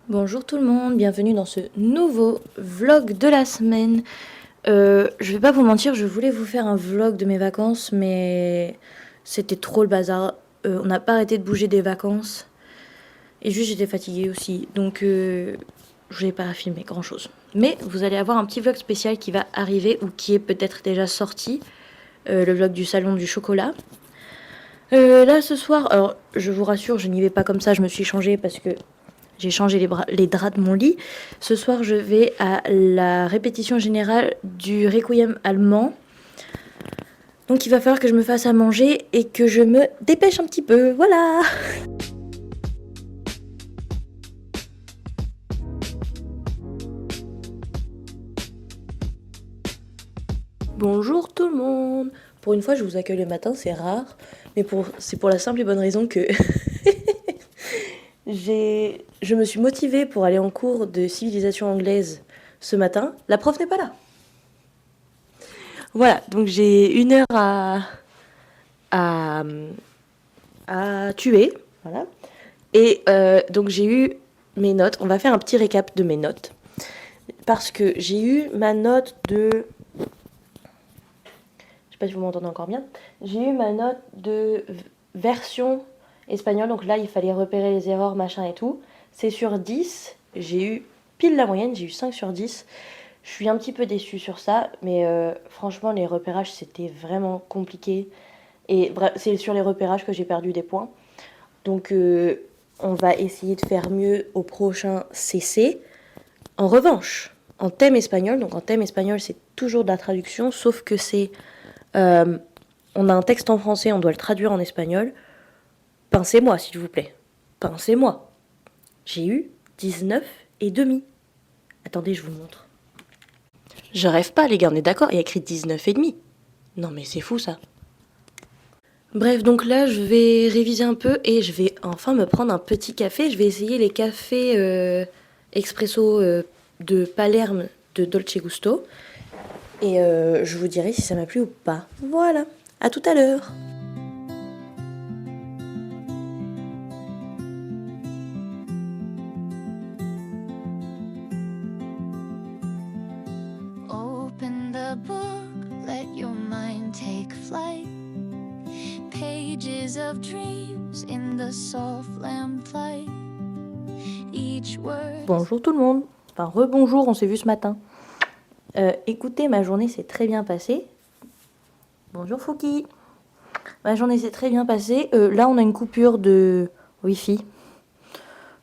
Bonjour tout le monde, bienvenue dans ce nouveau vlog de la semaine. Je vais pas vous mentir, je voulais vous faire un vlog de mes vacances, mais c'était trop le bazar. On n'a pas arrêté de bouger des vacances. Et juste j'étais fatiguée aussi, donc je n'ai pas filmé grand chose. Mais vous allez avoir un petit vlog spécial qui va arriver, ou qui est peut-être déjà sorti. Le vlog du salon du chocolat. Là ce soir, alors je vous rassure, je n'y vais pas comme ça, je me suis changée parce que j'ai changé les draps de mon lit. Ce soir, je vais à la répétition générale du Requiem allemand. Donc il va falloir que je me fasse à manger et que je me dépêche un petit peu. Voilà. Bonjour tout le monde. Pour une fois, je vous accueille le matin, c'est rare. Mais c'est pour la simple et bonne raison que je me suis motivée pour aller en cours de civilisation anglaise ce matin. La prof n'est pas là. Voilà, donc j'ai une heure à, à tuer. Voilà. Et donc j'ai eu mes notes. On va faire un petit récap de mes notes. Parce que j'ai eu ma note de... Je sais pas si vous m'entendez encore bien. J'ai eu ma note de version espagnole. Donc là, il fallait repérer les erreurs, machin et tout. C'est sur 10. J'ai eu pile la moyenne. J'ai eu 5 sur 10. Je suis un petit peu déçue sur ça. Mais franchement, les repérages, c'était vraiment compliqué. Et c'est sur les repérages que j'ai perdu des points. Donc, on va essayer de faire mieux au prochain CC. En revanche, en thème espagnol, donc en thème espagnol, c'est toujours de la traduction, sauf que c'est... on a un texte en français, on doit le traduire en espagnol. Pincez-moi, s'il vous plaît. Pincez-moi. J'ai eu 19 et demi. Attendez, je vous montre. Je rêve pas, les gars, on est d'accord, il y a écrit 19 et demi. Non mais c'est fou, ça. Bref, donc là, je vais réviser un peu et je vais enfin me prendre un petit café. Je vais essayer les cafés expresso de Palerme de Dolce Gusto. Et je vous dirai si ça m'a plu ou pas. Voilà, à tout à l'heure. Open the book, let your mind take flight. Pages of dreams in the soft lamplight. Each word. Bonjour tout le monde. Enfin, rebonjour, on s'est vu ce matin. Écoutez, ma journée s'est très bien passée. Bonjour Fouki. Ma journée s'est très bien passée. Là, on a une coupure de Wi-Fi.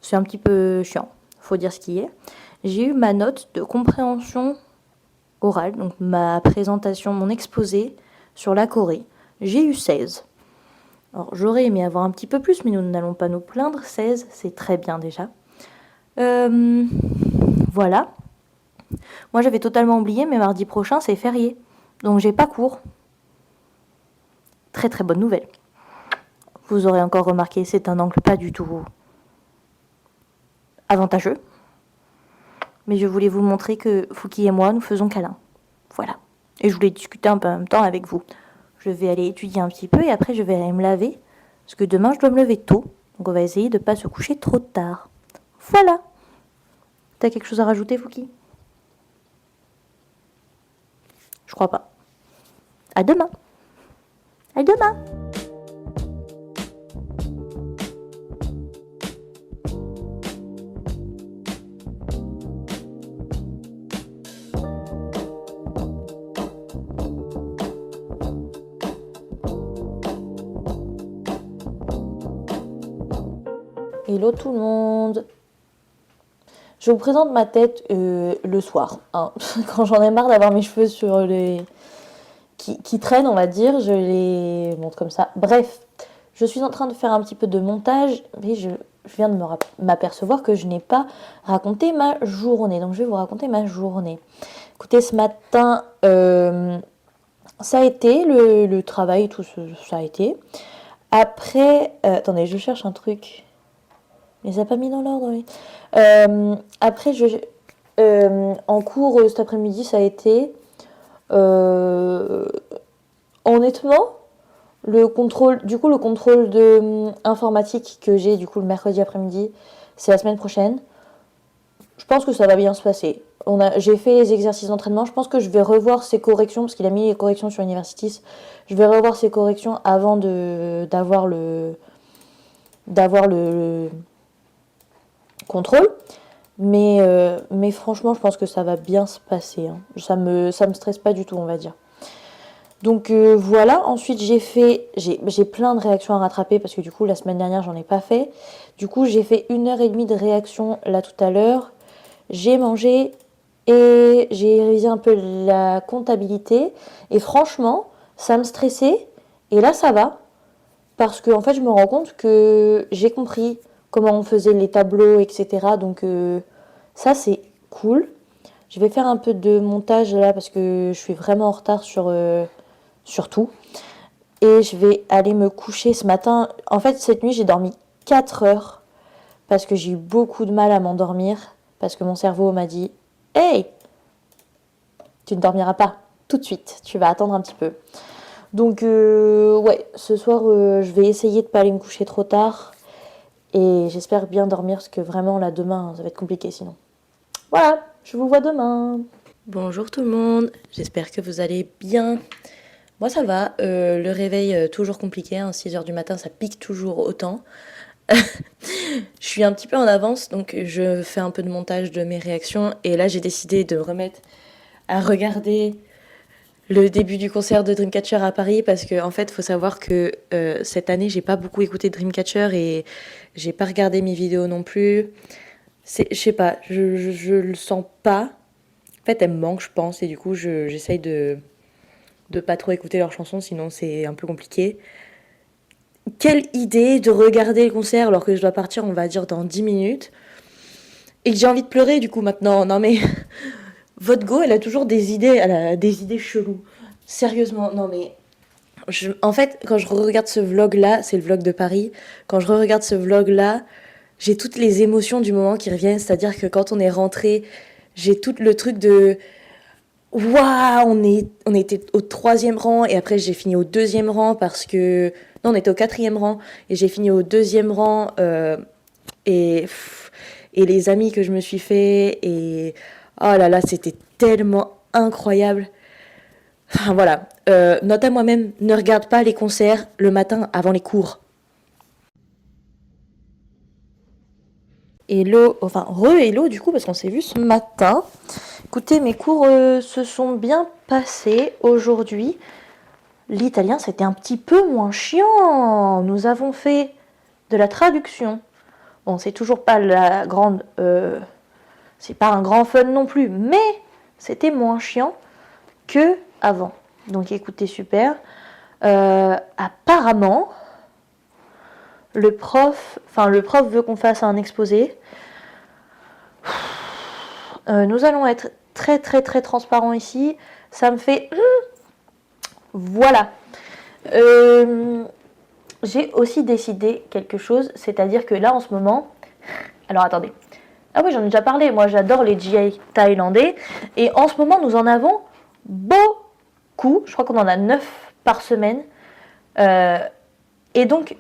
C'est un petit peu chiant, faut dire ce qui est. J'ai eu ma note de compréhension orale, donc ma présentation, mon exposé sur la Corée. J'ai eu 16. Alors, j'aurais aimé avoir un petit peu plus, mais nous n'allons pas nous plaindre. 16, c'est très bien déjà. Voilà. Moi, j'avais totalement oublié, mais mardi prochain, c'est férié. Donc, j'ai pas cours. Très très bonne nouvelle. Vous aurez encore remarqué, c'est un angle pas du tout avantageux. Mais je voulais vous montrer que Fouki et moi, nous faisons câlin. Voilà. Et je voulais discuter un peu en même temps avec vous. Je vais aller étudier un petit peu et après je vais aller me laver. Parce que demain, je dois me lever tôt. Donc on va essayer de ne pas se coucher trop tard. Voilà. T'as quelque chose à rajouter, Fouki? Je crois pas. À demain. À demain. Hello tout le monde. Je vous présente ma tête le soir. Hein. Quand j'en ai marre d'avoir mes cheveux sur les... qui traînent, on va dire, je les montre comme ça. Bref, je suis en train de faire un petit peu de montage, mais je viens de m'apercevoir que je n'ai pas raconté ma journée. Donc je vais vous raconter ma journée. Écoutez, ce matin, ça a été, le travail, tout ça a été. Après, attendez, je cherche un truc. Il les a pas mis dans l'ordre, oui. Après, en cours cet après-midi, ça a été... honnêtement, le contrôle de informatique que j'ai du coup le mercredi après-midi, c'est la semaine prochaine. je pense que ça va bien se passer. J'ai fait les exercices d'entraînement. Je pense que je vais revoir ses corrections parce qu'il a mis les corrections sur Universitis. Je vais revoir ses corrections avant d'avoir le contrôle. Mais franchement, je pense que ça va bien se passer. Hein. Ça me stresse pas du tout, on va dire. Donc voilà. Ensuite, j'ai plein de réactions à rattraper parce que du coup, la semaine dernière, j'en ai pas fait. Du coup, j'ai fait 1h30 de réaction là tout à l'heure. J'ai mangé et j'ai révisé un peu la comptabilité. Et franchement, ça me stressait. Et là, ça va. Parce que en fait, je me rends compte que j'ai compris comment on faisait les tableaux, etc. Donc ça, c'est cool. Je vais faire un peu de montage là parce que je suis vraiment en retard sur tout. Et je vais aller me coucher ce matin. En fait, cette nuit, j'ai dormi 4 heures parce que j'ai eu beaucoup de mal à m'endormir. Parce que mon cerveau m'a dit « Hey, tu ne dormiras pas tout de suite, tu vas attendre un petit peu. » Donc ouais, ce soir, je vais essayer de ne pas aller me coucher trop tard. Et j'espère bien dormir parce que vraiment là, demain, ça va être compliqué sinon. Voilà, je vous vois demain. Bonjour tout le monde, j'espère que vous allez bien. Moi ça va, le réveil toujours compliqué, hein, 6h du matin ça pique toujours autant. Je suis un petit peu en avance donc je fais un peu de montage de mes réactions et là j'ai décidé de me remettre à regarder le début du concert de Dreamcatcher à Paris parce que en fait faut savoir que cette année j'ai pas beaucoup écouté Dreamcatcher et j'ai pas regardé mes vidéos non plus. Je sais pas, je le sens pas. En fait elle me manque je pense et du coup j'essaye de pas trop écouter leurs chansons sinon c'est un peu compliqué. Quelle idée de regarder le concert alors que je dois partir on va dire dans 10 minutes et que j'ai envie de pleurer du coup maintenant. Non mais votre go elle a toujours elle a des idées cheloues. Sérieusement, non mais en fait, quand je regarde ce vlog-là, c'est le vlog de Paris, quand je regarde ce vlog-là, j'ai toutes les émotions du moment qui reviennent, c'est-à-dire que quand on est rentré, j'ai tout le truc de waouh, on était au 3e rang et après j'ai fini au 2e rang parce que non, on était au 4e rang et j'ai fini au 2e rang et et les amis que je me suis fait et oh là là, c'était tellement incroyable. Enfin voilà, note à moi-même, ne regarde pas les concerts le matin avant les cours. Hello, enfin re-hello du coup parce qu'on s'est vu ce matin. Écoutez, mes cours se sont bien passés aujourd'hui. L'italien c'était un petit peu moins chiant. Nous avons fait de la traduction. Bon, c'est toujours pas la grande... c'est pas un grand fun non plus, mais c'était moins chiant que avant. Donc écoutez, super. Apparemment, le prof veut qu'on fasse un exposé. Nous allons être très très très transparents ici. Ça me fait... Voilà. J'ai aussi décidé quelque chose, c'est-à-dire que là en ce moment... Alors attendez. Ah oui, j'en ai déjà parlé. Moi j'adore les GI thaïlandais. Et en ce moment nous en avons beaucoup. Je crois qu'on en a 9 par semaine. Et donc,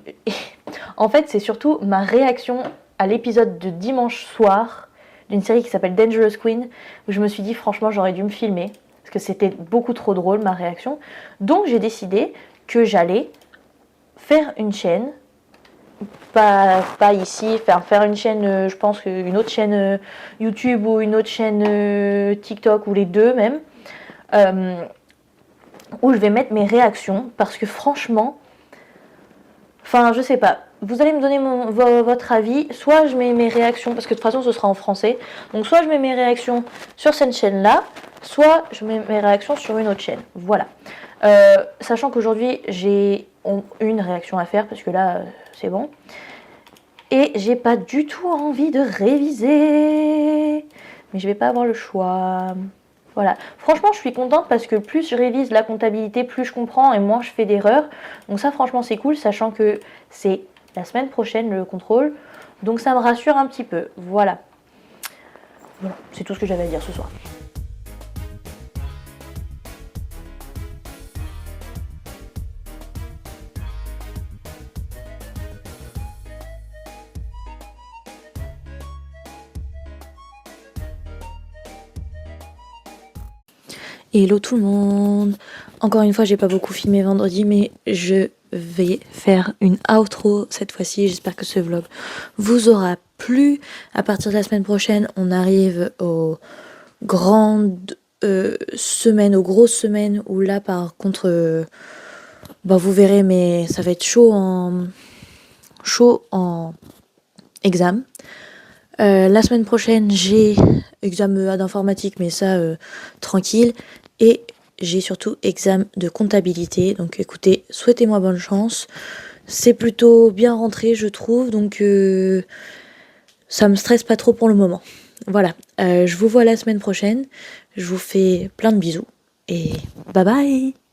en fait, c'est surtout ma réaction à l'épisode de dimanche soir d'une série qui s'appelle Dangerous Queen, où je me suis dit, franchement, j'aurais dû me filmer, parce que c'était beaucoup trop drôle, ma réaction. Donc, j'ai décidé que j'allais faire une chaîne, pas ici, faire une chaîne, je pense une autre chaîne YouTube ou une autre chaîne TikTok, ou les deux même, où je vais mettre mes réactions, parce que franchement... Enfin, je sais pas. Vous allez me donner votre avis. Soit je mets mes réactions, parce que de toute façon ce sera en français. Donc soit je mets mes réactions sur cette chaîne-là, soit je mets mes réactions sur une autre chaîne. Voilà. Sachant qu'aujourd'hui j'ai une réaction à faire, parce que là c'est bon. Et j'ai pas du tout envie de réviser. Mais je vais pas avoir le choix. Voilà. Franchement, je suis contente parce que plus je révise la comptabilité, plus je comprends et moins je fais d'erreurs. Donc ça, franchement, c'est cool, sachant que c'est la semaine prochaine le contrôle. Donc ça me rassure un petit peu. Voilà. Voilà, c'est tout ce que j'avais à dire ce soir. Hello tout le monde. Encore une fois, j'ai pas beaucoup filmé vendredi, mais je vais faire une outro cette fois-ci. J'espère que ce vlog vous aura plu. À partir de la semaine prochaine, on arrive aux grandes semaines, aux grosses semaines où là, par contre, vous verrez, mais ça va être chaud en examen. La semaine prochaine, j'ai examen d'informatique, mais ça, tranquille. Et j'ai surtout examen de comptabilité. Donc écoutez, souhaitez-moi bonne chance. C'est plutôt bien rentré, je trouve. Donc ça me stresse pas trop pour le moment. Voilà, je vous vois la semaine prochaine. Je vous fais plein de bisous. Et bye bye!